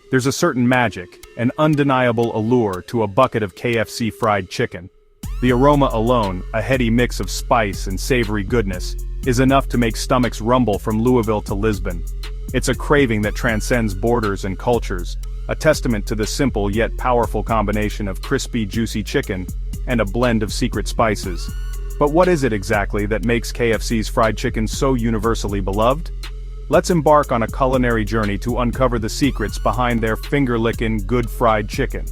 There's a certain magic, an undeniable allure to a bucket of KFC fried chicken. The aroma alone, a heady mix of spice and savory goodness, is enough to make stomachs rumble from Louisville to Lisbon. It's a craving that transcends borders and cultures, a testament to the simple yet powerful combination of crispy, juicy chicken and a blend of secret spices. But what is it exactly that makes KFC's fried chicken so universally beloved? Let's embark on a culinary journey to uncover the secrets behind their finger-lickin' good fried chicken.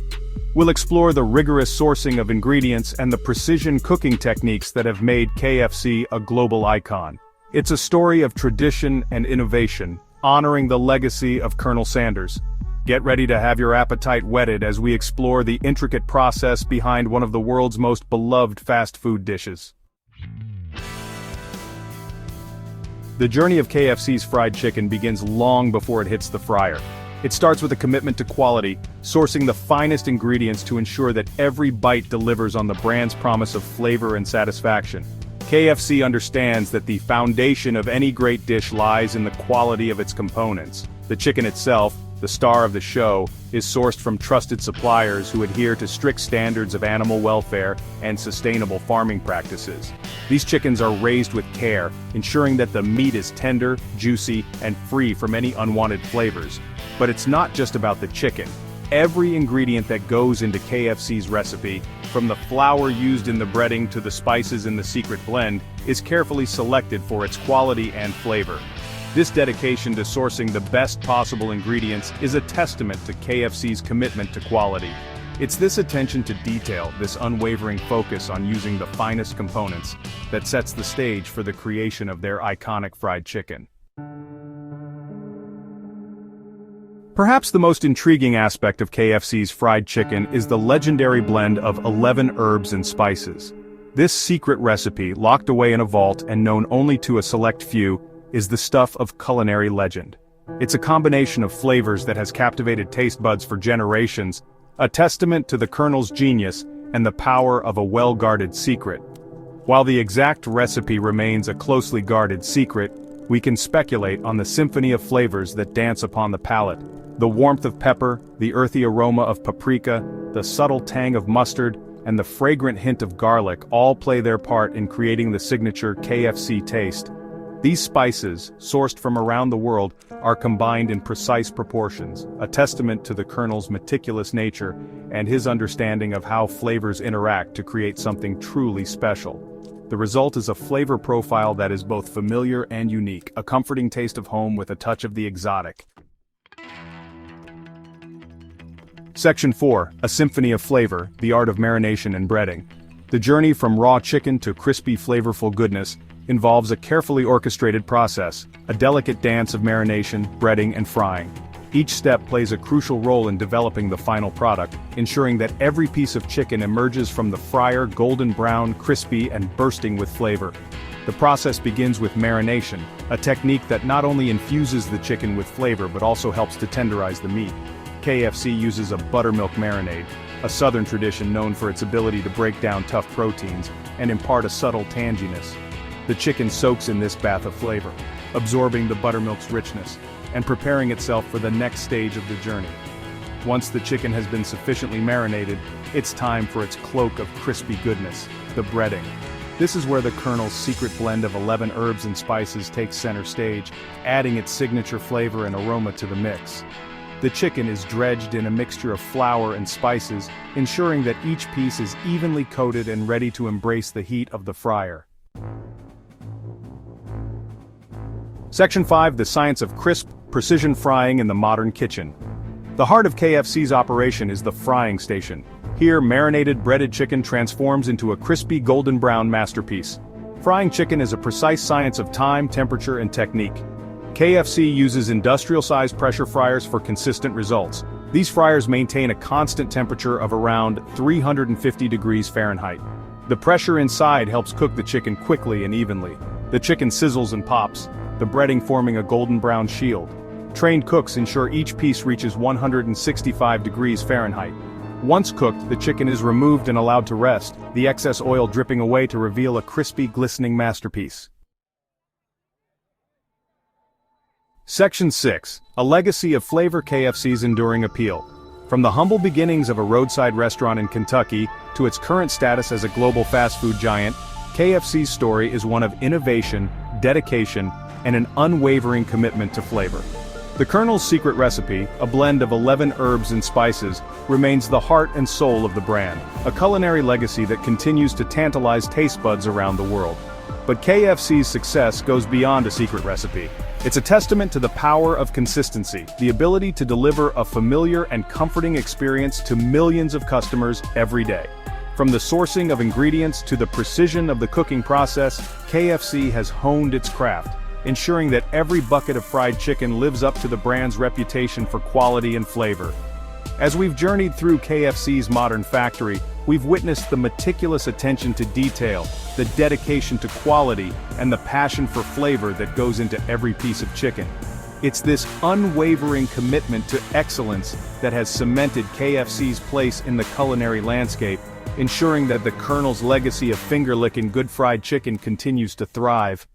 We'll explore the rigorous sourcing of ingredients and the precision cooking techniques that have made KFC a global icon. It's a story of tradition and innovation, honoring the legacy of Colonel Sanders. Get ready to have your appetite whetted as we explore the intricate process behind one of the world's most beloved fast food dishes. The journey of KFC's fried chicken begins long before it hits the fryer. It starts with a commitment to quality, sourcing the finest ingredients to ensure that every bite delivers on the brand's promise of flavor and satisfaction. KFC understands that the foundation of any great dish lies in the quality of its components. The chicken itself, the star of the show, is sourced from trusted suppliers who adhere to strict standards of animal welfare and sustainable farming practices. These chickens are raised with care, ensuring that the meat is tender, juicy, and free from any unwanted flavors. But it's not just about the chicken. Every ingredient that goes into KFC's recipe, from the flour used in the breading to the spices in the secret blend, is carefully selected for its quality and flavor. This dedication to sourcing the best possible ingredients is a testament to KFC's commitment to quality. It's this attention to detail, this unwavering focus on using the finest components, that sets the stage for the creation of their iconic fried chicken. Perhaps the most intriguing aspect of KFC's fried chicken is the legendary blend of 11 herbs and spices. This secret recipe, locked away in a vault and known only to a select few, is the stuff of culinary legend. It's a combination of flavors that has captivated taste buds for generations, a testament to the Colonel's genius and the power of a well-guarded secret. While the exact recipe remains a closely guarded secret, we can speculate on the symphony of flavors that dance upon the palate. The warmth of pepper, the earthy aroma of paprika, the subtle tang of mustard, and the fragrant hint of garlic all play their part in creating the signature KFC taste. These spices, sourced from around the world, are combined in precise proportions, a testament to the Colonel's meticulous nature and his understanding of how flavors interact to create something truly special. The result is a flavor profile that is both familiar and unique, a comforting taste of home with a touch of the exotic. Section 4, A Symphony of Flavor, the Art of Marination and Breading. The journey from raw chicken to crispy flavorful goodness involves a carefully orchestrated process, a delicate dance of marination, breading, and frying. Each step plays a crucial role in developing the final product, ensuring that every piece of chicken emerges from the fryer golden brown, crispy, and bursting with flavor. The process begins with marination, a technique that not only infuses the chicken with flavor but also helps to tenderize the meat. KFC uses a buttermilk marinade, a southern tradition known for its ability to break down tough proteins and impart a subtle tanginess. The chicken soaks in this bath of flavor, absorbing the buttermilk's richness, and preparing itself for the next stage of the journey. Once the chicken has been sufficiently marinated, it's time for its cloak of crispy goodness, the breading. This is where the Colonel's secret blend of 11 herbs and spices takes center stage, adding its signature flavor and aroma to the mix. The chicken is dredged in a mixture of flour and spices, ensuring that each piece is evenly coated and ready to embrace the heat of the fryer. Section 5, The Science of Crisp, Precision Frying in the Modern Kitchen. The heart of KFC's operation is the frying station. Here, marinated breaded chicken transforms into a crispy golden brown masterpiece. Frying chicken is a precise science of time, temperature, and technique. KFC uses industrial-sized pressure fryers for consistent results. These fryers maintain a constant temperature of around 350 degrees Fahrenheit. The pressure inside helps cook the chicken quickly and evenly. The chicken sizzles and pops, the breading forming a golden brown shield. Trained cooks ensure each piece reaches 165 degrees Fahrenheit. Once cooked, the chicken is removed and allowed to rest, the excess oil dripping away to reveal a crispy, glistening masterpiece. Section 6. A legacy of flavor. KFC's enduring appeal. From the humble beginnings of a roadside restaurant in Kentucky to its current status as a global fast food giant, KFC's story is one of innovation, dedication, and an unwavering commitment to flavor. The Colonel's secret recipe, a blend of 11 herbs and spices, remains the heart and soul of the brand, a culinary legacy that continues to tantalize taste buds around the world. But KFC's success goes beyond a secret recipe. It's a testament to the power of consistency, the ability to deliver a familiar and comforting experience to millions of customers every day. From the sourcing of ingredients to the precision of the cooking process, KFC has honed its craft, ensuring that every bucket of fried chicken lives up to the brand's reputation for quality and flavor. As we've journeyed through KFC's modern factory, we've witnessed the meticulous attention to detail, the dedication to quality, and the passion for flavor that goes into every piece of chicken. It's this unwavering commitment to excellence that has cemented KFC's place in the culinary landscape, ensuring that the Colonel's legacy of finger-licking good fried chicken continues to thrive.